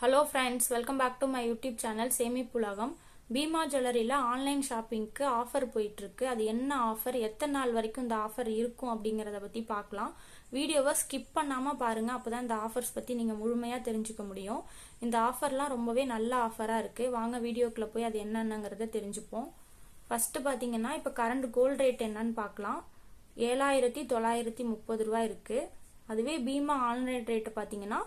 Hello friends, welcome back to my YouTube channel Semi Pulagam. Bhima ஜுவல்லரியில online ஷாப்பிங்க்கு offer போயிட்டு இருக்கு. அது என்ன ஆஃபர், எத்தனை நாள் வரைக்கும் இந்த ஆஃபர் இருக்கும் அப்படிங்கறத பத்தி பார்க்கலாம். வீடியோவை ஸ்கிப் பண்ணாம பாருங்க, அப்பதான் இந்த ஆஃபர்ஸ் பத்தி நீங்க முழுமையா தெரிஞ்சுக்க முடியும். இந்த ஆஃபர்லாம் ரொம்பவே நல்ல ஆஃபரா இருக்கு. வாங்க வீடியோக்குள்ள போய் அது என்னன்னங்கறத தெரிஞ்சுப்போம். ஃபர்ஸ்ட் பாத்தீங்கன்னா இப்ப கரண்ட் கோல்ட் ரேட் என்னன்னு பார்க்கலாம். 7930 ரூபாய் இருக்கு. அதுவே பீமா ஆன்லைன் ரேட் பாத்தீங்கன்னா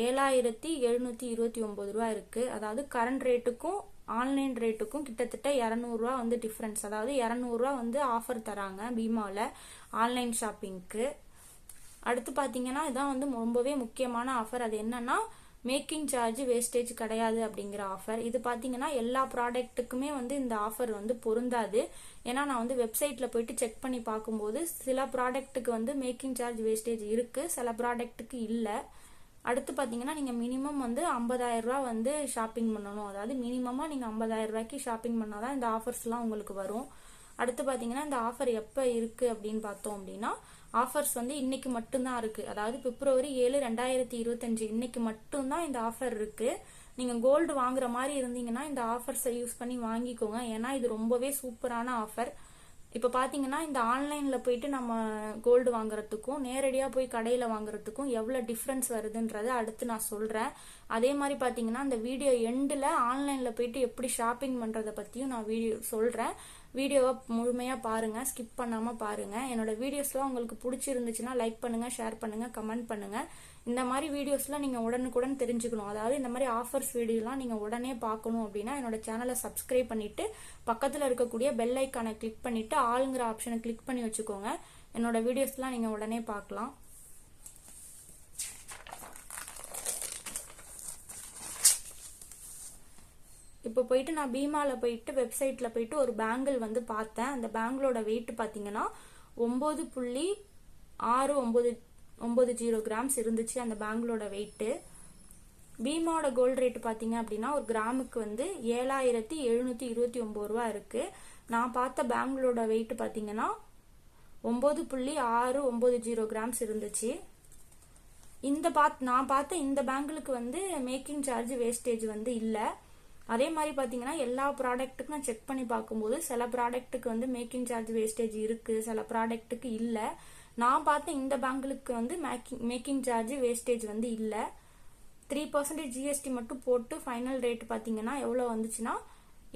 7729 ரூபாய் இருக்கு. அதாவது கரண்ட் ரேட்டுக்கும் ஆன்லைன் ரேட்டுக்கும் கிட்டத்தட்ட 200 ரூபாய் வந்து டிஃபரன்ஸ். அதாவது 200 ரூபாய் வந்து ஆஃபர் தராங்க பீமால ஆன்லைன் ஷாப்பிங்க்கு. அடுத்து பாத்தீங்கன்னா இதான் வந்து ரொம்பவே முக்கியமான ஆஃபர். அது என்னன்னா மேக்கிங் சார்ஜ் வேஸ்டேஜ் கிடையாது அப்படிங்கிற ஆஃபர். இது பாத்தீங்கன்னா எல்லா ப்ராடக்ட்டுக்குமே வந்து இந்த ஆஃபர் வந்து பொருந்தாது. ஏன்னா நான் வந்து வெப்சைட்ல போயிட்டு செக் பண்ணி பார்க்கும்போது சில ப்ராடக்ட்டுக்கு வந்து மேக்கிங் சார்ஜ் வேஸ்டேஜ் இருக்கு, சில ப்ராடக்ட்டுக்கு இல்ல. அடுத்து பாத்தீங்கன்னா நீங்க மினிமம் வந்து 50,000 ரூபாய் வந்து ஷாப்பிங் பண்ணணும். அதாவது மினிமமா நீங்க 50,000 ரூபாய்க்கு ஷாப்பிங் பண்ணாதான் இந்த ஆஃபர்ஸ் எல்லாம் உங்களுக்கு வரும். அடுத்து பாத்தீங்கன்னா இந்த ஆஃபர் எப்ப இருக்கு அப்படின்னு பார்த்தோம் அப்படின்னா ஆஃபர்ஸ் வந்து இன்னைக்கு மட்டும்தான் இருக்கு. அதாவது பிப்ரவரி 7, 2025 இன்னைக்கு மட்டும்தான் இந்த ஆஃபர் இருக்கு. நீங்க கோல்டு வாங்குற மாதிரி இருந்தீங்கன்னா இந்த ஆஃபர்ஸை யூஸ் பண்ணி வாங்கிக்கோங்க. ஏன்னா இது ரொம்பவே சூப்பரான ஆஃபர். இப்ப பாத்தீங்கன்னா இந்த ஆன்லைன்ல போயிட்டு நம்ம கோல்டு வாங்குறதுக்கும் நேரடியா போய் கடையில வாங்குறதுக்கும் எவ்வளவு டிஃபரன்ஸ் வருதுன்றத அடுத்து நான் சொல்றேன். அதே மாதிரி பாத்தீங்கன்னா இந்த வீடியோ எண்ட்ல ஆன்லைன்ல போயிட்டு எப்படி ஷாப்பிங் பண்றத பத்தியும் நான் வீடியோ சொல்றேன். வீடியோவை முழுமையா பாருங்க, ஸ்கிப் பண்ணாம பாருங்க. என்னோட வீடியோஸ்லாம் உங்களுக்கு பிடிச்சிருந்துச்சுன்னா லைக் பண்ணுங்க, ஷேர் பண்ணுங்க, கமெண்ட் பண்ணுங்க. இந்த மாதிரி வீடியோஸ்லாம் நீங்க உடனுக்குடன் தெரிஞ்சுக்கணும். அதாவது இந்த மாதிரி ஆஃபர்ஸ் வீடியோலாம் நீங்க உடனே பார்க்கணும் அப்படின்னா என்னோட சேனலை சப்ஸ்கிரைப் பண்ணிட்டு பக்கத்துல இருக்கக்கூடிய பெல் ஐக்கானை கிளிக் பண்ணிட்டு ஆளுங்கிற ஆப்ஷனை கிளிக் பண்ணி வச்சுக்கோங்க. என்னோட வீடியோஸ்லாம் நீங்க உடனே பார்க்கலாம். இப்போ போயிட்டு நான் பீமால போயிட்டு வெப்சைட்ல போயிட்டு ஒரு பேங்கிள் வந்து பார்த்தேன். அந்த பேங்கிளோட வெயிட் பாத்தீங்கன்னா 9.690 கிராம்ஸ் இருந்துச்சு அந்த பேங்கிளோட வெயிட். பீமாவோட கோல்ட் ரேட் பாத்தீங்க அப்படின்னா ஒரு கிராமுக்கு வந்து 7729 ரூபாய் இருக்கு. நான் பார்த்த பேங்கிளோட வெயிட் பாத்தீங்கன்னா 9.690 கிராம்ஸ் இருந்துச்சு. நான் பார்த்த இந்த பேங்கிளுக்கு வந்து மேக்கிங் சார்ஜ் வேஸ்டேஜ் வந்து இல்ல. அதே மாதிரி பாத்தீங்கன்னா எல்லா ப்ராடக்ட்டுக்கும் நான் செக் பண்ணி பார்க்கும்போது சில ப்ராடக்ட்டுக்கு வந்து மேக்கிங் சார்ஜ் வேஸ்டேஜ் இருக்கு, சில ப்ராடக்ட்டுக்கு இல்ல. நான் பார்த்த இந்த பேங்கிளுக்கு வந்து மேக்கிங் சார்ஜ் வேஸ்டேஜ் வந்து இல்ல. 3% ஜிஎஸ்டி மட்டும் போட்டு ஃபைனல் ரேட் பாத்தீங்கன்னா எவ்வளவு வந்துச்சுன்னா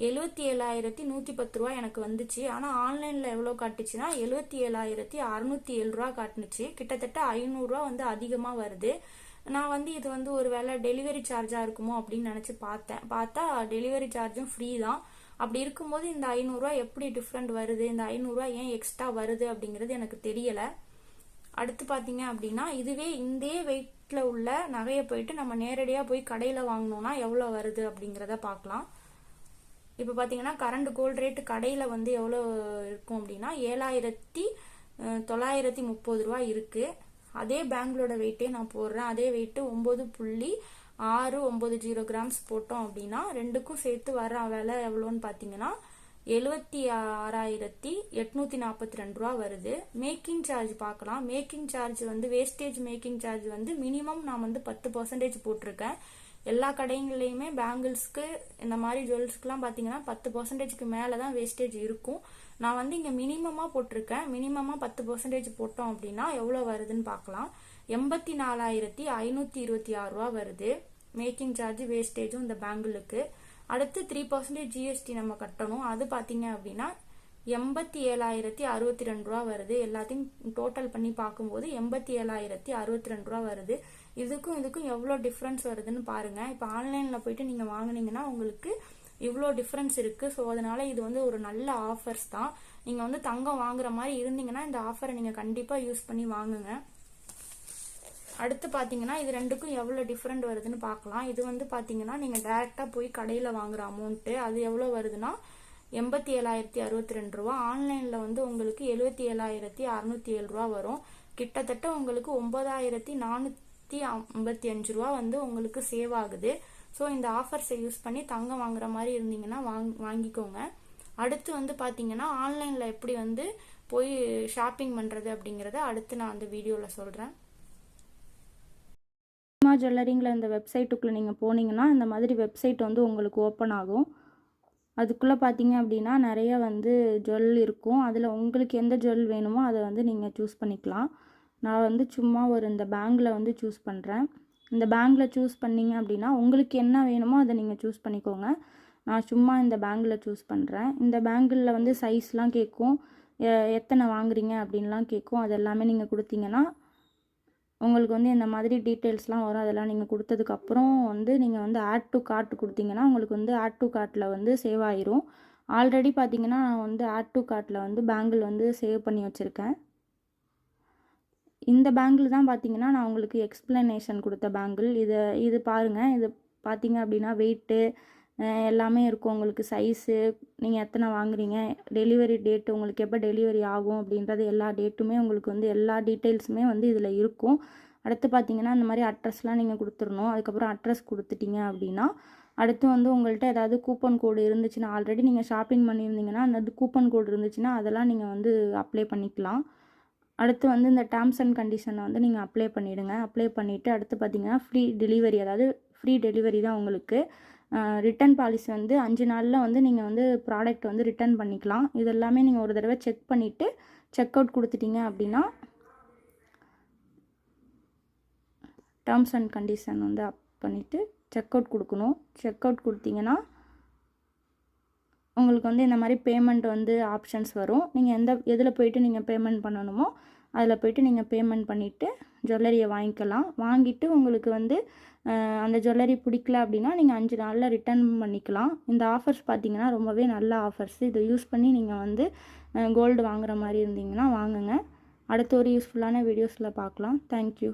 77,110 ரூபாய் எனக்கு வந்துச்சு. ஆனா ஆன்லைன்ல எவ்வளவு காட்டுச்சுன்னா 77,607 ரூபாய் காட்டுனுச்சு. கிட்டத்தட்ட 500 ரூபாய் வந்து அதிகமா வருது. நான் வந்து இது வந்து ஒரு வேளை டெலிவரி சார்ஜா இருக்குமோ அப்படின்னு நினைச்சு பார்த்தா டெலிவரி சார்ஜும் ஃப்ரீ தான். அப்படி இருக்கும்போது இந்த 500 ரூபாய் எப்படி டிஃபரெண்ட் வருது, இந்த 500 ரூபாய் ஏன் எக்ஸ்ட்ரா வருது அப்படிங்கிறது எனக்கு தெரியல. அடுத்து பாத்தீங்க அப்படின்னா இதுவே இந்த வெயிட்ல உள்ள நகையை போயிட்டு நம்ம நேரடியா போய் கடையில வாங்கணும்னா எவ்வளவு வருது அப்படிங்கறத பார்க்கலாம். இப்ப பாத்தீங்கன்னா கரண்ட் கோல்ட் ரேட் கடையில வந்து எவ்வளவு இருக்கும் அப்படின்னா 7,930 ரூபாய் இருக்கு. அதே பேங்கிளோட வெயிட்டே நான் போடுறேன். அதே வெயிட் 9.690 கிராம்ஸ் போட்டோம் அப்படின்னா ரெண்டுக்கும் சேர்த்து வர விலை எவ்வளோன்னு பாத்தீங்கன்னா 76,842 ரூபாய் வருது. மேக்கிங் சார்ஜ் பார்க்கலாம். மேக்கிங் சார்ஜ் வந்து வேஸ்டேஜ் மேக்கிங் சார்ஜ் வந்து மினிமம் நான் வந்து 10% போட்டிருக்கேன். எல்லா கடைகள்லயுமே பேங்கிள்ஸ்க்கு இந்த மாதிரி ஜுவல்ஸ்க்குலாம் பாத்தீங்கன்னா 10%க்கு மேலதான் வேஸ்டேஜ் இருக்கும். நான் வந்து இங்க மினிமமா போட்டிருக்கேன். மினிமமா 10% போட்டோம் அப்படின்னா எவ்வளவு வருதுன்னு பார்க்கலாம். 84,526 ரூபாய் வருது மேக்கிங் சார்ஜ் வேஸ்டேஜும் இந்த பேங்கிளுக்கு. அடுத்து 3% ஜிஎஸ்டி நம்ம கட்டணும். அது பாத்தீங்க அப்படின்னா 87,062 ரூபாய் வருது. எல்லாத்தையும் டோட்டல் பண்ணி பார்க்கும்போது 87,062 ரூபாய் வருது. இதுக்கும் எவ்வளவு டிஃபரன்ஸ் வருதுன்னு பாருங்க. இப்ப ஆன்லைன்ல போயிட்டு நீங்க வாங்குனீங்கன்னா உங்களுக்கு இவ்வளோ டிஃபரன்ஸ் இருக்கு. ஸோ அதனால இது வந்து ஒரு நல்ல ஆஃபர்ஸ் தான். நீங்க வந்து தங்கம் வாங்குற மாதிரி இருந்தீங்கன்னா இந்த ஆஃபரை நீங்க கண்டிப்பா யூஸ் பண்ணி வாங்குங்க. அடுத்து பாத்தீங்கன்னா இது ரெண்டுக்கும் எவ்வளவு டிஃபரெண்ட் வருதுன்னு பார்க்கலாம். இது வந்து பாத்தீங்கன்னா நீங்க டைரக்டா போய் கடையில வாங்குற அமௌண்ட் அது எவ்வளவு வருதுன்னா 87,062 ரூபாய். ஆன்லைன்ல வந்து உங்களுக்கு 77,607 ரூபாய் வரும். கிட்டத்தட்ட உங்களுக்கு 9,455 ரூபாய் வந்து உங்களுக்கு சேவ் ஆகுது. ஸோ இந்த ஆஃபர்ஸை யூஸ் பண்ணி தங்கம் வாங்குற மாதிரி இருந்தீங்கன்னா வாங்கிக்கோங்க. அடுத்து வந்து பாத்தீங்கன்னா ஆன்லைன்ல எப்படி வந்து போய் ஷாப்பிங் பண்றது அப்படிங்கறத அடுத்து நான் அந்த வீடியோல சொல்றேன். பீமா ஜுவல்லரிங்கிற இந்த வெப்சைட்டுக்குள்ளே நீங்கள் போனீங்கன்னா இந்த மாதிரி வெப்சைட் வந்து உங்களுக்கு ஓப்பன் ஆகும். அதுக்குள்ளே பார்த்தீங்க அப்படின்னா நிறைய வந்து ஜுவல் இருக்கும். அதில் உங்களுக்கு எந்த ஜுவல் வேணுமோ அதை வந்து நீங்கள் சூஸ் பண்ணிக்கலாம். நான் வந்து சும்மா இந்த பேங்கில் வந்து சூஸ் பண்ணுறேன். இந்த பேங்கில் சூஸ் பண்ணிங்க அப்படின்னா உங்களுக்கு என்ன வேணுமோ அதை நீங்கள் சூஸ் பண்ணிக்கோங்க. நான் சும்மா இந்த பேங்கில் சூஸ் பண்ணுறேன். இந்த பேங்கில் வந்து சைஸ்லாம் கேட்கும், எத்தனை வாங்குறீங்க அப்படின்லாம் கேட்கும். அது எல்லாமே நீங்கள் கொடுத்தீங்கன்னா உங்களுக்கு வந்து இந்த மாதிரி டீட்டெயில்ஸ்லாம் வரும். அதெல்லாம் நீங்கள் கொடுத்ததுக்கப்புறம் வந்து நீங்கள் வந்து ஆட் டு கார்ட் கொடுத்தீங்கன்னா உங்களுக்கு வந்து ஆட் டு கார்ட்டில் வந்து சேவ் ஆயிரும். ஆல்ரெடி பார்த்தீங்கன்னா நான் வந்து ஆட் டு கார்ட்டில் வந்து பேங்கிள் வந்து சேவ் பண்ணி வச்சுருக்கேன். இந்த பேங்கிள் தான் பார்த்தீங்கன்னா நான் உங்களுக்கு எக்ஸ்ப்ளனேஷன் கொடுத்த பேங்கிள். இது பாருங்கள். இது பார்த்தீங்க அப்படின்னா வெயிட்டு எல்லாமே இருக்கும். உங்களுக்கு சைஸு, நீங்கள் எத்தனை வாங்குறீங்க, டெலிவரி டேட்டு, உங்களுக்கு எப்போ டெலிவரி ஆகும் அப்படின்றது எல்லா டேட்டுமே உங்களுக்கு வந்து எல்லா டீட்டெயில்ஸுமே வந்து இதில் இருக்கும். அடுத்து பார்த்தீங்கன்னா இந்த மாதிரி அட்ரஸ்லாம் நீங்கள் கொடுத்துடணும். அதுக்கப்புறம் அட்ரஸ் கொடுத்துட்டீங்க அப்படின்னா அடுத்து வந்து உங்கள்கிட்ட ஏதாவது கூப்பன் கோடு இருந்துச்சுன்னா, ஆல்ரெடி நீங்கள் ஷாப்பிங் பண்ணியிருந்தீங்கன்னா அந்த கூப்பன் கோடு இருந்துச்சுன்னா அதெல்லாம் நீங்கள் வந்து அப்ளை பண்ணிக்கலாம். அடுத்து வந்து இந்த டேர்ம்ஸ் அண்ட் கண்டிஷனை வந்து நீங்கள் அப்ளை பண்ணிவிடுங்க. அப்ளை பண்ணிவிட்டு அடுத்து பார்த்தீங்கன்னா ஃப்ரீ டெலிவரி, அதாவது ஃப்ரீ டெலிவரி தான் உங்களுக்கு. ரிட்டன் பாலிசி வந்து 5 நாளில் வந்து நீங்கள் வந்து ப்ராடக்ட் வந்து ரிட்டன் பண்ணிக்கலாம். இது எல்லாமே நீங்கள் ஒரு தடவை செக் பண்ணிவிட்டு செக் அவுட் கொடுத்துட்டீங்க அப்படின்னா டேர்ம்ஸ் அண்ட் கண்டிஷன் வந்து அப் பண்ணிவிட்டு செக் அவுட் கொடுக்கணும். செக் அவுட் கொடுத்தீங்கன்னா உங்களுக்கு வந்து இந்த மாதிரி பேமெண்ட் வந்து ஆப்ஷன்ஸ் வரும். நீங்கள் எதில் போய்ட்டு நீங்கள் பேமெண்ட் பண்ணணுமோ அதில் போய்ட்டு நீங்கள் பேமெண்ட் பண்ணிவிட்டு ஜுவல்லரியை வாங்கிக்கலாம். வாங்கிட்டு உங்களுக்கு வந்து அந்த ஜுவல்லரி பிடிக்கல அப்படின்னா நீங்கள் 5 நாளில் ரிட்டர்ன் பண்ணிக்கலாம். இந்த ஆஃபர்ஸ் பார்த்தீங்கன்னா ரொம்பவே நல்ல ஆஃபர்ஸ். இதை யூஸ் பண்ணி நீங்கள் வந்து கோல்டு வாங்குற மாதிரி இருந்தீங்கன்னா வாங்குங்க. அடுத்த ஒரு யூஸ்ஃபுல்லான வீடியோஸில் பார்க்கலாம். தேங்க்யூ.